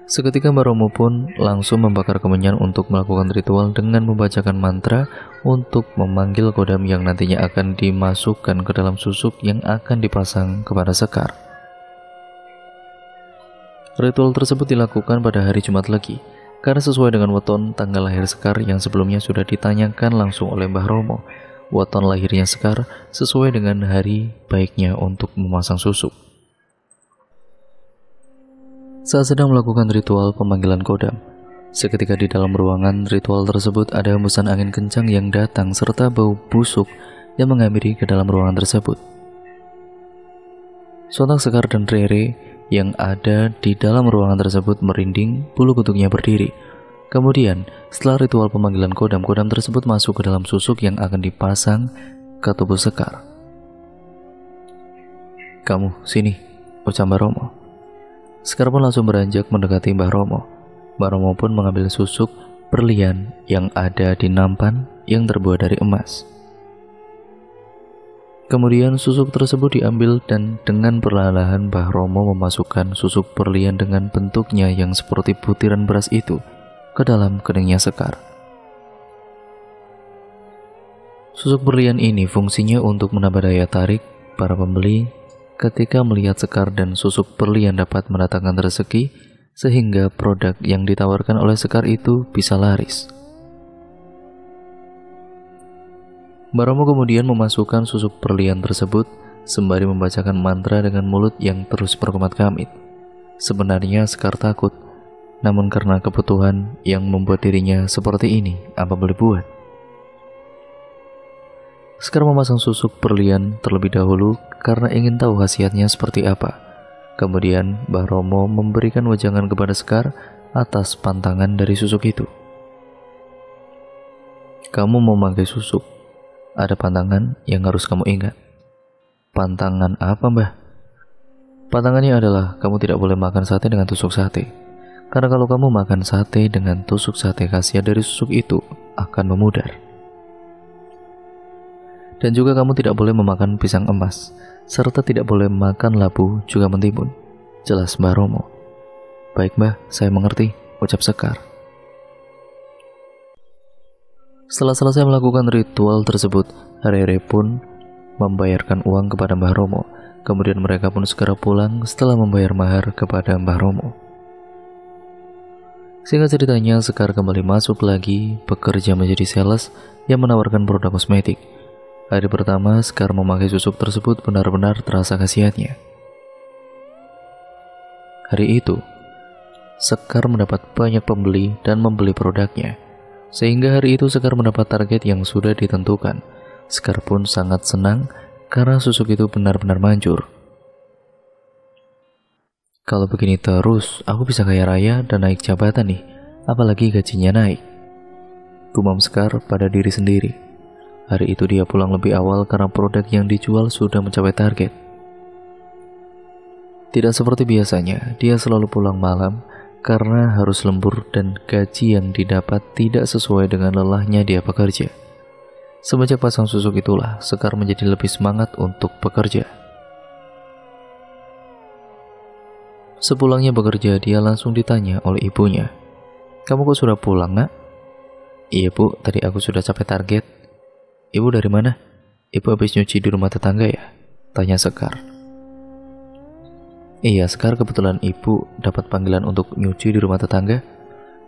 Seketika Mbah Romo pun langsung membakar kemenyan untuk melakukan ritual dengan membacakan mantra untuk memanggil kodam yang nantinya akan dimasukkan ke dalam susuk yang akan dipasang kepada Sekar. Ritual tersebut dilakukan pada hari Jumat Legi, karena sesuai dengan weton tanggal lahir Sekar yang sebelumnya sudah ditanyakan langsung oleh Mbah Romo. Weton lahirnya Sekar sesuai dengan hari baiknya untuk memasang susuk. Saat sedang melakukan ritual pemanggilan kodam, seketika di dalam ruangan ritual tersebut ada hembusan angin kencang yang datang serta bau busuk yang menghampiri ke dalam ruangan tersebut. Sontak Sekar dan Rere yang ada di dalam ruangan tersebut merinding, bulu kuduknya berdiri. Kemudian, setelah ritual pemanggilan kodam tersebut masuk ke dalam susuk yang akan dipasang ke tubuh Sekar. Kamu, sini, ucap Mbah Romo. Sekar pun langsung beranjak mendekati Mbah Romo. Mbak Romo pun mengambil susuk berlian yang ada di nampan yang terbuat dari emas. Kemudian susuk tersebut diambil dan dengan perlahan-lahan Mbah Romo memasukkan susuk berlian dengan bentuknya yang seperti butiran beras itu ke dalam keningnya Sekar. Susuk berlian ini fungsinya untuk menambah daya tarik para pembeli ketika melihat Sekar, dan susuk berlian dapat mendatangkan rezeki sehingga produk yang ditawarkan oleh Sekar itu bisa laris. Mbak Romo kemudian memasukkan susuk berlian tersebut sembari membacakan mantra dengan mulut yang terus berkemat-kamit. Sebenarnya Sekar takut, namun karena kebutuhan yang membuat dirinya seperti ini, apa boleh buat. Sekar memasang susuk berlian terlebih dahulu karena ingin tahu khasiatnya seperti apa. Kemudian Mbah Romo memberikan wejangan kepada Sekar atas pantangan dari susuk itu. Kamu mau memakai susuk, ada pantangan yang harus kamu ingat. Pantangan apa, Mbah? Pantangannya adalah kamu tidak boleh makan sate dengan tusuk sate. Karena kalau kamu makan sate dengan tusuk sate, khasiat dari susuk itu akan memudar. Dan juga kamu tidak boleh memakan pisang emas, serta tidak boleh makan labu juga mentimun. Jelas, Mbah Romo? Baik, Mbah, saya mengerti, ucap Sekar. Setelah selesai melakukan ritual tersebut, Rere pun membayarkan uang kepada Mbah Romo. Kemudian mereka pun segera pulang setelah membayar mahar kepada Mbah Romo. Singkat ceritanya, Sekar kembali masuk lagi bekerja menjadi sales yang menawarkan produk kosmetik. Hari pertama Sekar memakai susuk tersebut benar-benar terasa khasiatnya. Hari itu, Sekar mendapat banyak pembeli dan membeli produknya. Sehingga hari itu Sekar mendapat target yang sudah ditentukan. Sekar pun sangat senang karena susuk itu benar-benar manjur. Kalau begini terus, aku bisa kaya raya dan naik jabatan nih, apalagi gajinya naik, gumam Sekar pada diri sendiri. Hari itu dia pulang lebih awal karena produk yang dijual sudah mencapai target. Tidak seperti biasanya, dia selalu pulang malam karena harus lembur dan gaji yang didapat tidak sesuai dengan lelahnya dia bekerja. Semenjak pasang susuk itulah, Sekar menjadi lebih semangat untuk bekerja. Sepulangnya bekerja, dia langsung ditanya oleh ibunya, "Kamu kok sudah pulang, nak?" "Iya, Bu, tadi aku sudah capai target." "Ibu dari mana?" "Ibu habis nyuci di rumah tetangga ya?" tanya Sekar. "Iya, Sekar, kebetulan ibu dapat panggilan untuk nyuci di rumah tetangga.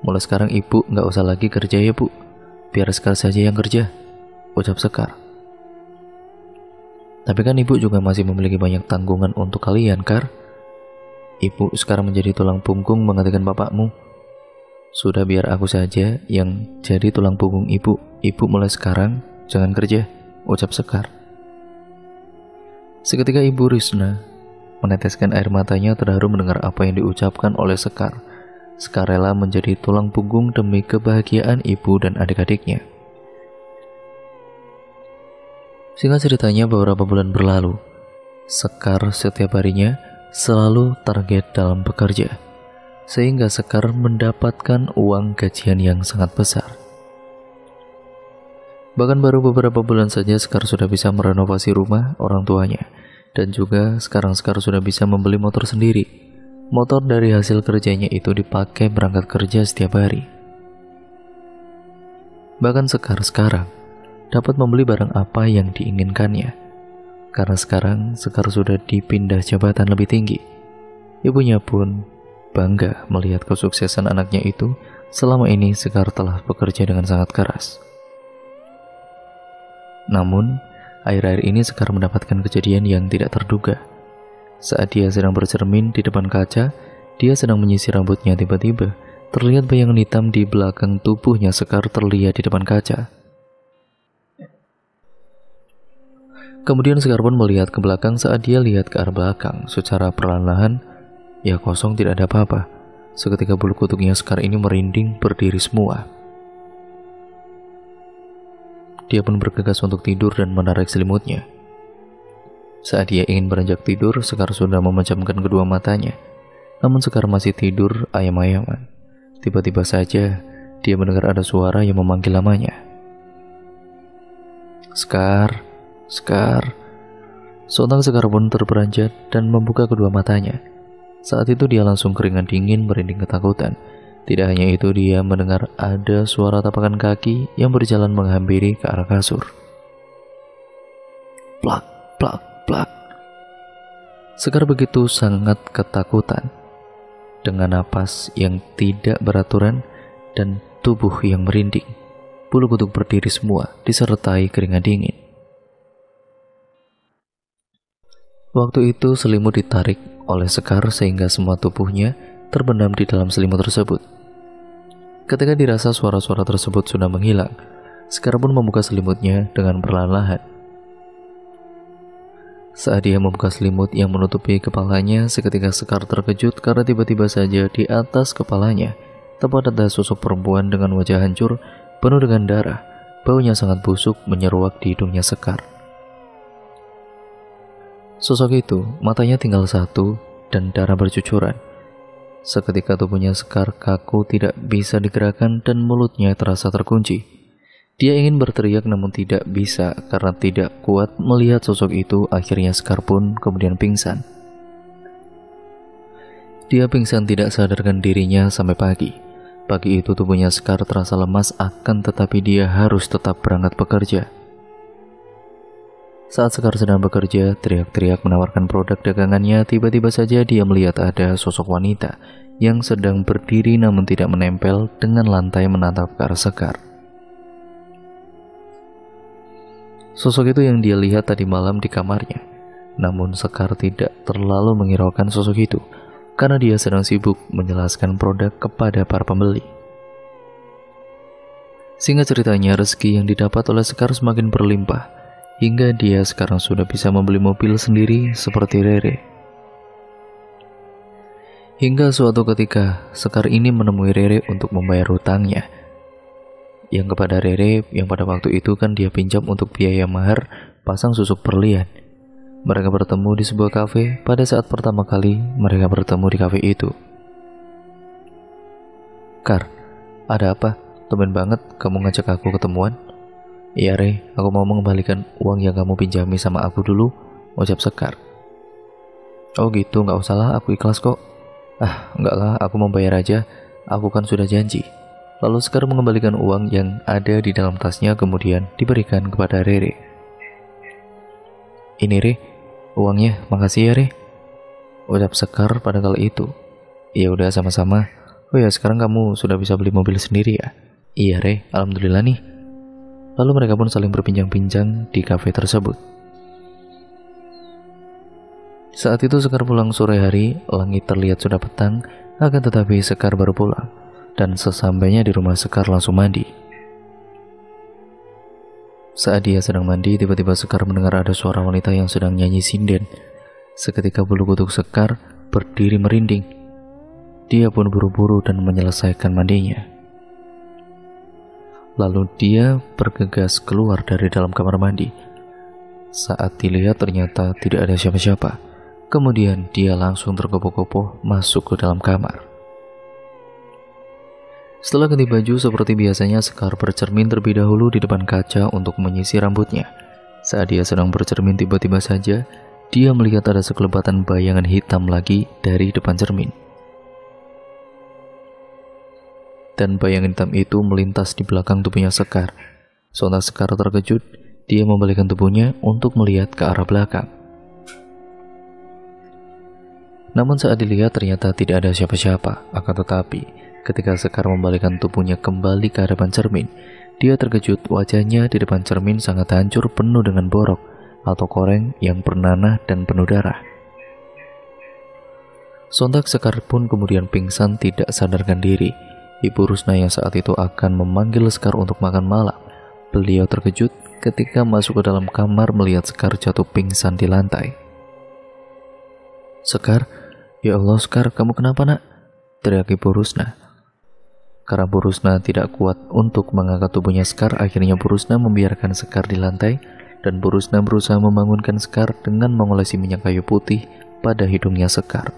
Mulai sekarang ibu nggak usah lagi kerja ya, Bu. Biar Sekar saja yang kerja," ucap Sekar. "Tapi kan ibu juga masih memiliki banyak tanggungan untuk kalian, Kar. Ibu sekarang menjadi tulang punggung menggantikan bapakmu. Sudah, biar aku saja yang jadi tulang punggung ibu. Ibu mulai sekarang jangan kerja," ucap Sekar. Seketika Ibu Risna meneteskan air matanya terharu mendengar apa yang diucapkan oleh Sekar. Sekar rela menjadi tulang punggung demi kebahagiaan ibu dan adik-adiknya. Singkat ceritanya, beberapa bulan berlalu. Sekar setiap harinya selalu target dalam bekerja, sehingga Sekar mendapatkan uang gajian yang sangat besar. Bahkan baru beberapa bulan saja Sekar sudah bisa merenovasi rumah orang tuanya. Dan juga sekarang Sekar sudah bisa membeli motor sendiri. Motor dari hasil kerjanya itu dipakai berangkat kerja setiap hari. Bahkan Sekar sekarang dapat membeli barang apa yang diinginkannya. Karena sekarang Sekar sudah dipindah jabatan lebih tinggi. Ibunya pun bangga melihat kesuksesan anaknya itu. Selama ini Sekar telah bekerja dengan sangat keras. Namun akhir-akhir ini Sekar mendapatkan kejadian yang tidak terduga. Saat dia sedang bercermin di depan kaca, dia sedang menyisir rambutnya, tiba-tiba terlihat bayangan hitam di belakang tubuhnya Sekar terlihat di depan kaca. Kemudian Sekar pun melihat ke belakang. Saat dia lihat ke arah belakang secara perlahan-lahan, ya kosong, tidak ada apa-apa. Seketika bulu kuduknya Sekar ini merinding berdiri semua. Dia pun bergegas untuk tidur dan menarik selimutnya. Saat dia ingin beranjak tidur, Sekar sudah memejamkan kedua matanya. Namun Sekar masih tidur ayam-ayaman. Tiba-tiba saja dia mendengar ada suara yang memanggil namanya. Sekar, Sekar. Sontak Sekar pun terperanjat dan membuka kedua matanya. Saat itu dia langsung keringat dingin merinding ketakutan. Tidak hanya itu, dia mendengar ada suara tapakan kaki yang berjalan menghampiri ke arah kasur. Plak, plak, plak. Sekar begitu sangat ketakutan. Dengan napas yang tidak beraturan dan tubuh yang merinding, bulu kuduk berdiri semua disertai keringat dingin. Waktu itu selimut ditarik oleh Sekar sehingga semua tubuhnya terbenam di dalam selimut tersebut. Ketika dirasa suara-suara tersebut sudah menghilang, Sekar pun membuka selimutnya dengan perlahan-lahan. Saat dia membuka selimut yang menutupi kepalanya, seketika Sekar terkejut karena tiba-tiba saja di atas kepalanya tepat ada sosok perempuan dengan wajah hancur, penuh dengan darah. Baunya sangat busuk menyeruak di hidungnya Sekar. Sosok itu matanya tinggal satu dan darah bercucuran. Seketika tubuhnya Sekar kaku, tidak bisa digerakkan dan mulutnya terasa terkunci. Dia ingin berteriak namun tidak bisa karena tidak kuat melihat sosok itu. Akhirnya Sekar pun kemudian pingsan. Dia pingsan tidak sadarkan dirinya sampai pagi. Pagi itu tubuhnya Sekar terasa lemas, akan tetapi dia harus tetap berangkat bekerja. Saat Sekar sedang bekerja, teriak-teriak menawarkan produk dagangannya, tiba-tiba saja dia melihat ada sosok wanita yang sedang berdiri namun tidak menempel dengan lantai menatap ke arah Sekar. Sosok itu yang dia lihat tadi malam di kamarnya. Namun Sekar tidak terlalu menghiraukan sosok itu karena dia sedang sibuk menjelaskan produk kepada para pembeli. Singkat ceritanya, rezeki yang didapat oleh Sekar semakin berlimpah hingga dia sekarang sudah bisa membeli mobil sendiri seperti Rere. Hingga suatu ketika Sekar ini menemui Rere untuk membayar hutangnya, yang kepada Rere yang pada waktu itu kan dia pinjam untuk biaya mahar pasang susuk berlian. Mereka bertemu di sebuah kafe pada saat pertama kali mereka bertemu di kafe itu. Kar, ada apa? Tumben banget kamu ngajak aku ketemuan. Iya Re, aku mau mengembalikan uang yang kamu pinjami sama aku dulu, ucap Sekar. Oh gitu, gak usah lah, aku ikhlas kok. Ah, enggak lah, aku mau bayar aja, aku kan sudah janji. Lalu Sekar mengembalikan uang yang ada di dalam tasnya kemudian diberikan kepada Rere. Ini Re, uangnya, makasih ya Re, ucap Sekar pada kali itu. Ya udah sama-sama. Oh ya, sekarang kamu sudah bisa beli mobil sendiri ya? Iya Re, alhamdulillah nih. Lalu mereka pun saling berbincang-bincang di kafe tersebut. Saat itu Sekar pulang sore hari, langit terlihat sudah petang, akan tetapi Sekar baru pulang. Dan sesampainya di rumah Sekar langsung mandi. Saat dia sedang mandi, tiba-tiba Sekar mendengar ada suara wanita yang sedang nyanyi sinden. Seketika bulu kuduk Sekar berdiri merinding. Dia pun buru-buru dan menyelesaikan mandinya. Lalu dia bergegas keluar dari dalam kamar mandi. Saat dilihat ternyata tidak ada siapa-siapa. Kemudian dia langsung tergopoh-gopoh masuk ke dalam kamar. Setelah ganti baju seperti biasanya, Sekar bercermin terlebih dahulu di depan kaca untuk menyisir rambutnya. Saat dia sedang bercermin, tiba-tiba saja dia melihat ada sekelebatan bayangan hitam lagi dari depan cermin. Dan bayangan hitam itu melintas di belakang tubuhnya Sekar. Sontak Sekar terkejut, dia membalikkan tubuhnya untuk melihat ke arah belakang. Namun saat dilihat ternyata tidak ada siapa-siapa, akan tetapi ketika Sekar membalikkan tubuhnya kembali ke hadapan cermin, dia terkejut. Wajahnya di depan cermin sangat hancur, penuh dengan borok atau koreng yang bernanah dan penuh darah. Sontak Sekar pun kemudian pingsan tidak sadarkan diri. Ibu Rusna yang saat itu akan memanggil Sekar untuk makan malam, beliau terkejut ketika masuk ke dalam kamar melihat Sekar jatuh pingsan di lantai. Sekar, ya Allah Sekar, kamu kenapa nak? Teriak Ibu Rusna. Karena Bu Rusna tidak kuat untuk mengangkat tubuhnya Sekar, akhirnya Bu Rusna membiarkan Sekar di lantai dan Bu Rusna berusaha membangunkan Sekar dengan mengolesi minyak kayu putih pada hidungnya Sekar.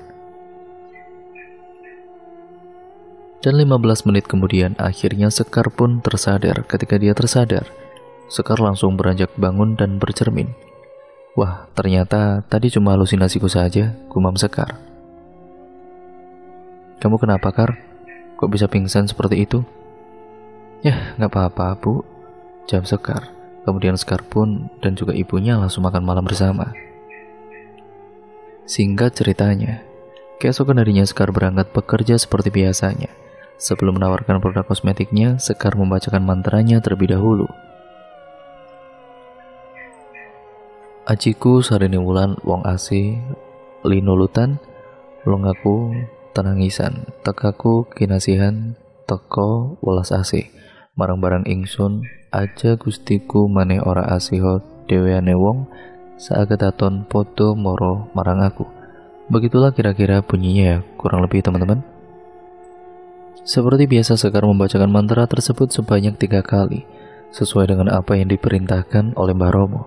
Dan 15 menit kemudian akhirnya Sekar pun tersadar. Ketika dia tersadar, Sekar langsung beranjak bangun dan bercermin. Wah, ternyata tadi cuma halusinasiku saja, gumam Sekar. Kamu kenapa, Kar? Kok bisa pingsan seperti itu? Yah, gak apa-apa, Bu, jawab Sekar. Kemudian Sekar pun dan juga ibunya langsung makan malam bersama. Singkat ceritanya, keesokan harinya Sekar berangkat bekerja seperti biasanya. Sebelum menawarkan produk kosmetiknya, Sekar membacakan mantranya terlebih dahulu. Ajiku sarini wulan wong ase, linulutan, longaku tenangisan, tekaku kinasihan, teko welas ase, marang barang ingsun, aja gustiku maneh ora asiho deweane wong, saagataton podo moro marang aku. Begitulah kira-kira bunyinya ya, kurang lebih teman-teman. Seperti biasa Sekar membacakan mantra tersebut sebanyak 3 kali, sesuai dengan apa yang diperintahkan oleh Mbah Romo.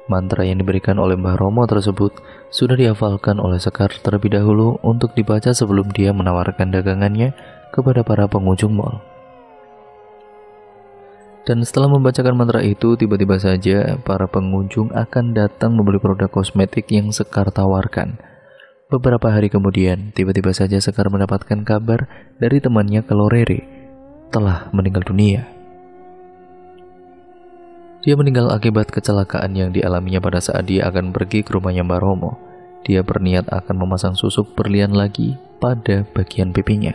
Mantra yang diberikan oleh Mbah Romo tersebut sudah dihafalkan oleh Sekar terlebih dahulu untuk dibaca sebelum dia menawarkan dagangannya kepada para pengunjung mal. Dan setelah membacakan mantra itu, tiba-tiba saja para pengunjung akan datang membeli produk kosmetik yang Sekar tawarkan. Beberapa hari kemudian, tiba-tiba saja Sekar mendapatkan kabar dari temannya kalau Rere telah meninggal dunia. Dia meninggal akibat kecelakaan yang dialaminya pada saat dia akan pergi ke rumahnya Mbah Romo. Dia berniat akan memasang susuk berlian lagi pada bagian pipinya.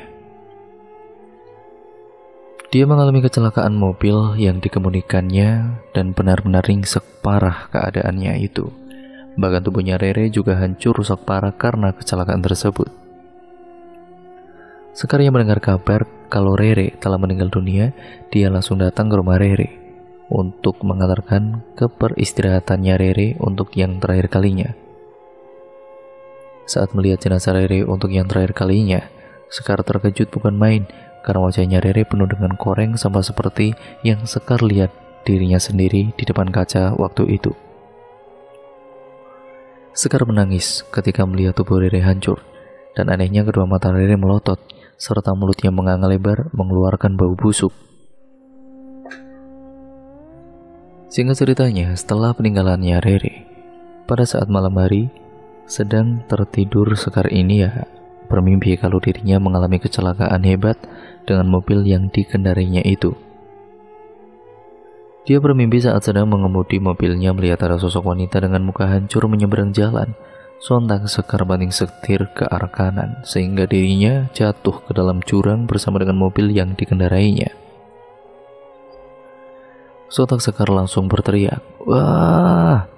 Dia mengalami kecelakaan mobil yang dikemudikannya dan benar-benar ringsek parah keadaannya itu. Bahkan tubuhnya Rere juga hancur rusak parah karena kecelakaan tersebut. Sekar yang mendengar kabar kalau Rere telah meninggal dunia, dia langsung datang ke rumah Rere untuk mengantarkan keperistirahatannya Rere untuk yang terakhir kalinya. Saat melihat jenazah Rere untuk yang terakhir kalinya, Sekar terkejut bukan main karena wajahnya Rere penuh dengan koreng sama seperti yang Sekar lihat dirinya sendiri di depan kaca waktu itu. Sekar menangis ketika melihat tubuh Rere hancur, dan anehnya kedua mata Rere melotot, serta mulutnya menganga lebar mengeluarkan bau busuk. Singkat ceritanya, setelah peninggalannya Rere, pada saat malam hari, sedang tertidur Sekar ini bermimpi kalau dirinya mengalami kecelakaan hebat dengan mobil yang dikendarainya itu. Dia bermimpi saat sedang mengemudi mobilnya melihat ada sosok wanita dengan muka hancur menyeberang jalan. Sontak Sekar banting setir ke arah kanan sehingga dirinya jatuh ke dalam jurang bersama dengan mobil yang dikendarainya. Sontak Sekar langsung berteriak, "Wah!"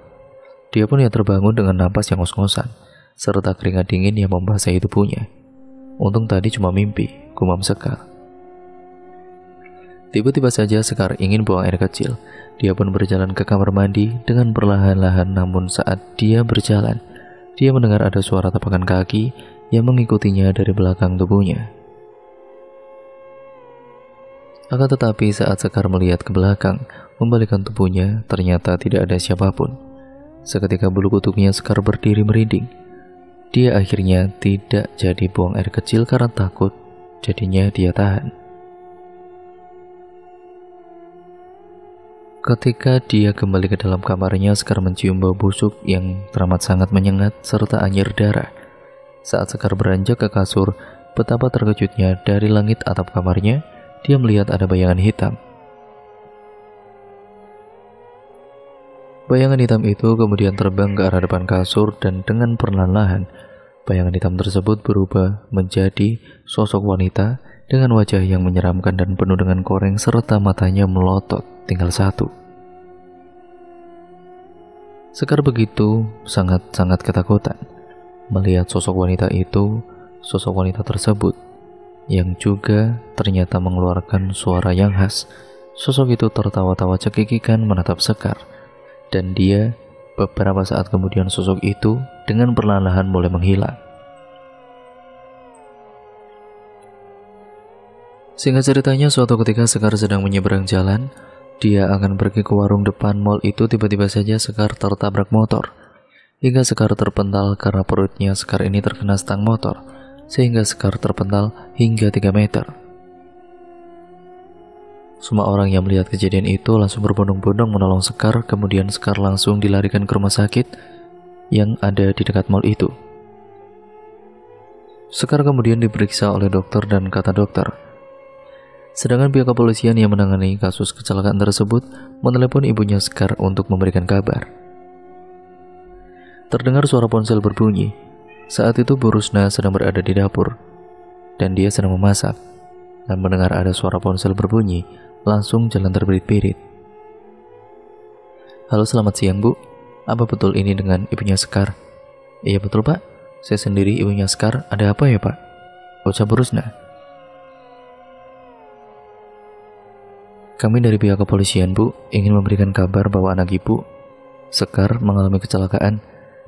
Dia pun terbangun dengan napas yang ngos-ngosan serta keringat dingin yang membasahi tubuhnya. Untung tadi cuma mimpi, gumam Sekar. Tiba-tiba saja Sekar ingin buang air kecil. Dia pun berjalan ke kamar mandi dengan perlahan-lahan, namun saat dia berjalan, dia mendengar ada suara tapakan kaki yang mengikutinya dari belakang tubuhnya. Akan tetapi saat Sekar melihat ke belakang, membalikkan tubuhnya, ternyata tidak ada siapapun. Seketika bulu kuduknya Sekar berdiri merinding. Dia akhirnya tidak jadi buang air kecil karena takut, jadinya dia tahan. Ketika dia kembali ke dalam kamarnya, Sekar mencium bau busuk yang teramat sangat menyengat serta anyir darah. Saat Sekar beranjak ke kasur, betapa terkejutnya dari langit atap kamarnya, dia melihat ada bayangan hitam. Bayangan hitam itu kemudian terbang ke arah depan kasur dan dengan perlahan-lahan, bayangan hitam tersebut berubah menjadi sosok wanita dengan wajah yang menyeramkan dan penuh dengan koreng serta matanya melotot tinggal satu. Sekar begitu sangat-sangat ketakutan melihat sosok wanita itu, sosok wanita tersebut yang juga ternyata mengeluarkan suara yang khas. Sosok itu tertawa-tawa cekikikan menatap Sekar, dan dia beberapa saat kemudian sosok itu dengan perlahan-lahan mulai menghilang. Singkat ceritanya, suatu ketika Sekar sedang menyeberang jalan. Dia akan pergi ke warung depan mall itu, tiba-tiba saja Sekar tertabrak motor. Hingga Sekar terpental karena perutnya Sekar ini terkena stang motor, sehingga Sekar terpental hingga 3 meter. Semua orang yang melihat kejadian itu langsung berbondong-bondong menolong Sekar, kemudian Sekar langsung dilarikan ke rumah sakit yang ada di dekat mal itu. Sekar kemudian diperiksa oleh dokter dan kata dokter, sedangkan pihak kepolisian yang menangani kasus kecelakaan tersebut menelepon ibunya Sekar untuk memberikan kabar. Terdengar suara ponsel berbunyi. Saat itu Bu Rusna sedang berada di dapur dan dia sedang memasak. Dan mendengar ada suara ponsel berbunyi, langsung jalan terbirit-birit. Halo, selamat siang Bu. Apa betul ini dengan ibunya Sekar? Iya betul Pak, saya sendiri ibunya Sekar. Ada apa ya Pak? Ucap Bu Rusna. Kami dari pihak kepolisian Bu, ingin memberikan kabar bahwa anak Ibu, Sekar, mengalami kecelakaan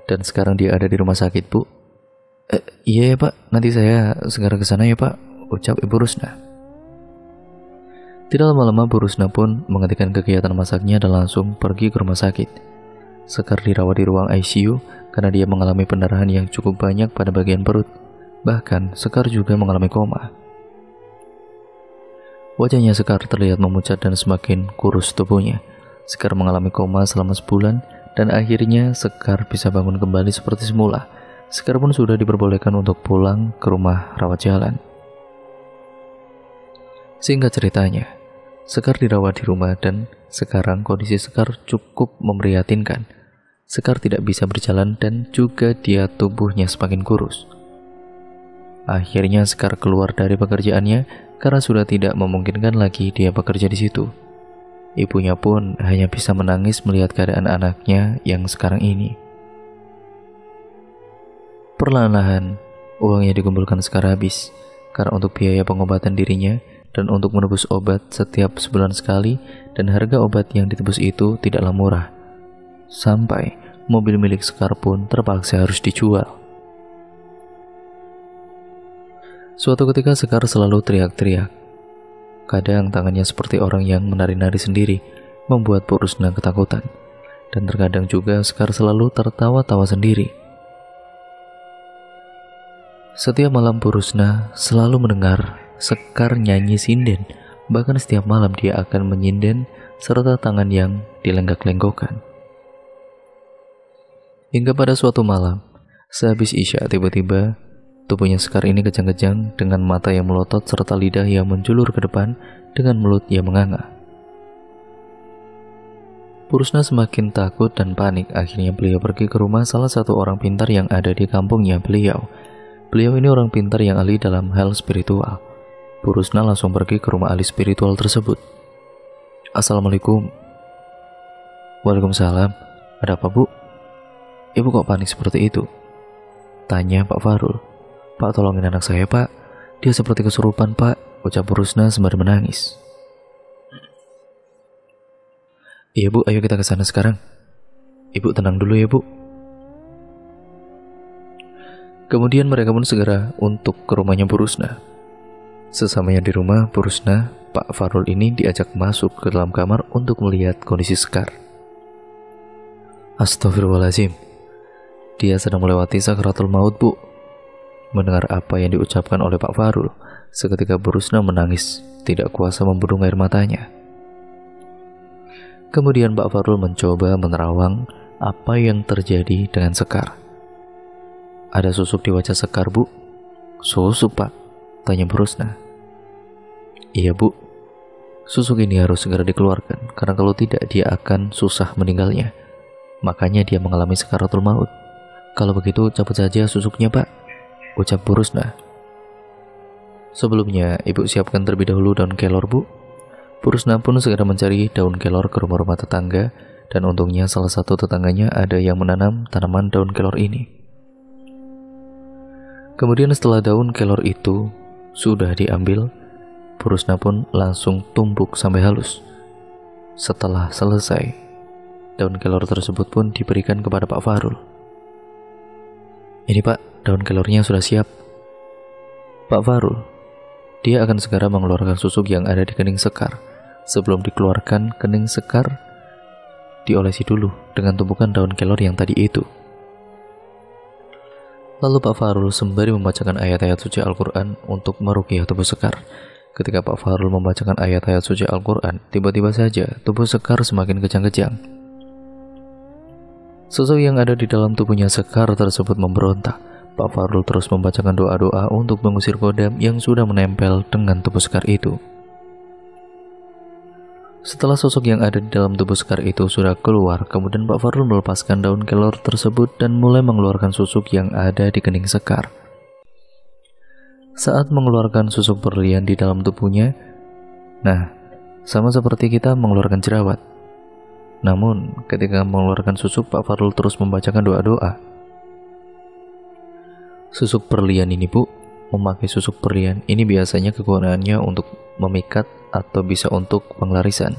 dan sekarang dia ada di rumah sakit Bu. Iya ya Pak, nanti saya segera ke sana ya Pak, ucap Ibu Rusna. Tidak lama-lama Bu Rusna pun menghentikan kegiatan masaknya dan langsung pergi ke rumah sakit. Sekar dirawat di ruang ICU karena dia mengalami pendarahan yang cukup banyak pada bagian perut. Bahkan Sekar juga mengalami koma. Wajahnya Sekar terlihat memucat dan semakin kurus tubuhnya. Sekar mengalami koma selama sebulan dan akhirnya Sekar bisa bangun kembali seperti semula. Sekar pun sudah diperbolehkan untuk pulang ke rumah rawat jalan. Singkat ceritanya, Sekar dirawat di rumah dan sekarang kondisi Sekar cukup memprihatinkan. Sekar tidak bisa berjalan dan juga tubuhnya semakin kurus. Akhirnya Sekar keluar dari pekerjaannya karena sudah tidak memungkinkan lagi dia bekerja di situ. Ibunya pun hanya bisa menangis melihat keadaan anaknya yang sekarang ini. Perlahan-lahan, uang yang dikumpulkan Sekar habis karena untuk biaya pengobatan dirinya dan untuk menebus obat setiap sebulan sekali, dan harga obat yang ditebus itu tidaklah murah. Sampai mobil milik Sekar pun terpaksa harus dijual. Suatu ketika Sekar selalu teriak-teriak. Kadang tangannya seperti orang yang menari-nari sendiri, membuat Bu Rusna ketakutan. Dan terkadang juga Sekar selalu tertawa-tawa sendiri. Setiap malam Bu Rusna selalu mendengar Sekar nyanyi sinden. Bahkan setiap malam dia akan menyinden serta tangan yang dilenggak-lenggokkan. Hingga pada suatu malam, sehabis Isya tiba-tiba tubuhnya Sekar ini kejang-kejang dengan mata yang melotot serta lidah yang menjulur ke depan dengan mulut yang menganga. Bu Rusna semakin takut dan panik. Akhirnya beliau pergi ke rumah salah satu orang pintar yang ada di kampungnya beliau. Beliau ini orang pintar yang ahli dalam hal spiritual. Bu Rusna langsung pergi ke rumah ahli spiritual tersebut. Assalamualaikum. Waalaikumsalam. Ada apa Bu? Ibu kok panik seperti itu? Tanya Pak Farul. Pak, tolongin anak saya Pak. Dia seperti kesurupan Pak, ucap Bu Rusna sembari menangis. Iya Bu, ayo kita ke sana sekarang. Ibu tenang dulu ya Bu. Kemudian mereka pun segera untuk ke rumahnya Bu Rusna. Sesamanya di rumah Bu Rusna, Pak Farul ini diajak masuk ke dalam kamar untuk melihat kondisi Sekar. Astagfirullahaladzim, dia sedang melewati sakaratul maut Bu. Mendengar apa yang diucapkan oleh Pak Farul, seketika Bu Rusna menangis, tidak kuasa membendung air matanya. Kemudian Pak Farul mencoba menerawang apa yang terjadi dengan Sekar. Ada susuk di wajah Sekar Bu. Susuk Pak? Tanya Bu Rusna. Iya Bu, susuk ini harus segera dikeluarkan karena kalau tidak dia akan susah meninggalnya. Makanya dia mengalami sakaratul maut. Kalau begitu cabut saja susuknya Pak, ucap Bu Rusna. Sebelumnya Ibu siapkan terlebih dahulu daun kelor Bu. Bu Rusna pun segera mencari daun kelor ke rumah-rumah tetangga, dan untungnya salah satu tetangganya ada yang menanam tanaman daun kelor ini. Kemudian setelah daun kelor itu sudah diambil, Bu Rusna pun langsung tumbuk sampai halus. Setelah selesai, daun kelor tersebut pun diberikan kepada Pak Farul. Ini Pak, daun kelornya sudah siap. Pak Farul, dia akan segera mengeluarkan susuk yang ada di kening Sekar. Sebelum dikeluarkan kening Sekar, diolesi dulu dengan tumpukan daun kelor yang tadi itu. Lalu Pak Farul sembari membacakan ayat-ayat suci Al-Quran untuk meruqyah tubuh Sekar. Ketika Pak Fahrul membacakan ayat-ayat suci Al-Quran, tiba-tiba saja tubuh Sekar semakin kejang-kejang. Sosok yang ada di dalam tubuhnya Sekar tersebut memberontak. Pak Fahrul terus membacakan doa-doa untuk mengusir kodam yang sudah menempel dengan tubuh Sekar itu. Setelah sosok yang ada di dalam tubuh Sekar itu sudah keluar, kemudian Pak Fahrul melepaskan daun kelor tersebut dan mulai mengeluarkan susuk yang ada di kening Sekar. Saat mengeluarkan susuk berlian di dalam tubuhnya, nah, sama seperti kita mengeluarkan jerawat. Namun, ketika mengeluarkan susuk, Pak Fahrul terus membacakan doa-doa. Susuk berlian ini, Bu, memakai susuk berlian ini biasanya kegunaannya untuk memikat atau bisa untuk penglarisan.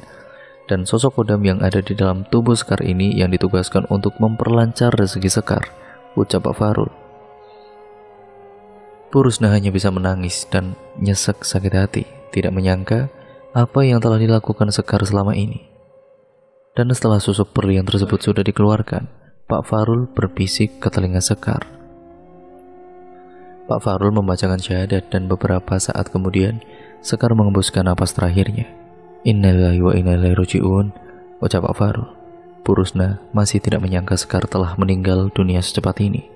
Dan sosok kodam yang ada di dalam tubuh Sekar ini yang ditugaskan untuk memperlancar rezeki Sekar, ucap Pak Fahrul. Bu Rusna hanya bisa menangis dan nyesek sakit hati, tidak menyangka apa yang telah dilakukan Sekar selama ini. Dan setelah susuk berlian tersebut sudah dikeluarkan, Pak Fahrul berbisik ke telinga Sekar. Pak Fahrul membacakan syahadat dan beberapa saat kemudian Sekar mengembuskan napas terakhirnya. Innalillahi wa inna ilaihi raji'un, ucap Pak Fahrul. Bu Rusna masih tidak menyangka Sekar telah meninggal dunia secepat ini.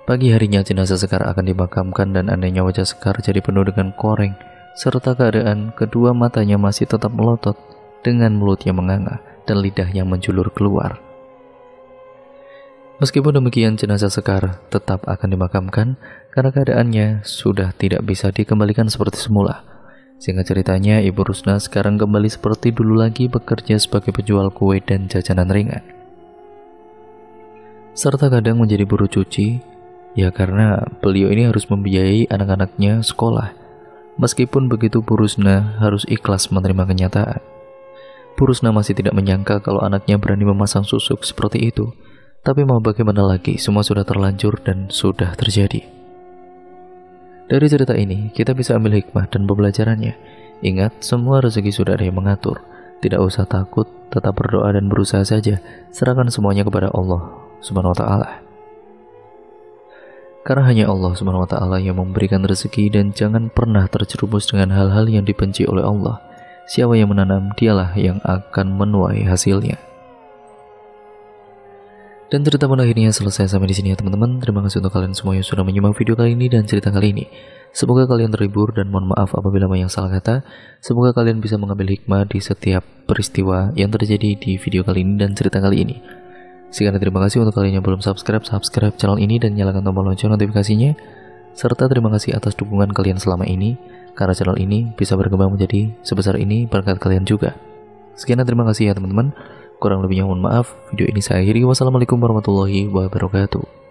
Pagi harinya jenazah Sekar akan dimakamkan dan andainya wajah Sekar jadi penuh dengan koreng, serta keadaan kedua matanya masih tetap melotot dengan mulutnya menganga dan lidahnya menjulur keluar. Meskipun demikian, jenazah Sekar tetap akan dimakamkan karena keadaannya sudah tidak bisa dikembalikan seperti semula. Sehingga ceritanya, Ibu Rusna sekarang kembali seperti dulu lagi bekerja sebagai penjual kue dan jajanan ringan. Serta kadang menjadi buruh cuci, ya karena beliau ini harus membiayai anak-anaknya sekolah. Meskipun begitu, Bu Rusna harus ikhlas menerima kenyataan. Bu Rusna masih tidak menyangka kalau anaknya berani memasang susuk seperti itu. Tapi mau bagaimana lagi, semua sudah terlanjur dan sudah terjadi. Dari cerita ini, kita bisa ambil hikmah dan pembelajarannya. Ingat, semua rezeki sudah ada yang mengatur. Tidak usah takut, tetap berdoa dan berusaha saja. Serahkan semuanya kepada Allah Subhanahu wa Ta'ala. Karena hanya Allah Subhanahu wa Ta'ala yang memberikan rezeki, dan jangan pernah terjerumus dengan hal-hal yang dibenci oleh Allah. Siapa yang menanam, dialah yang akan menuai hasilnya. Dan cerita pada akhirnya selesai sampai di sini ya teman-teman. Terima kasih untuk kalian semua yang sudah menyimak video kali ini dan cerita kali ini. Semoga kalian terhibur dan mohon maaf apabila banyak salah kata. Semoga kalian bisa mengambil hikmah di setiap peristiwa yang terjadi di video kali ini dan cerita kali ini. Sekian, terima kasih untuk kalian yang belum subscribe channel ini dan nyalakan tombol lonceng notifikasinya. Serta terima kasih atas dukungan kalian selama ini, karena channel ini bisa berkembang menjadi sebesar ini berkat kalian juga. Sekian, terima kasih ya teman-teman. Kurang lebihnya mohon maaf. Video ini saya akhiri. Wassalamualaikum warahmatullahi wabarakatuh.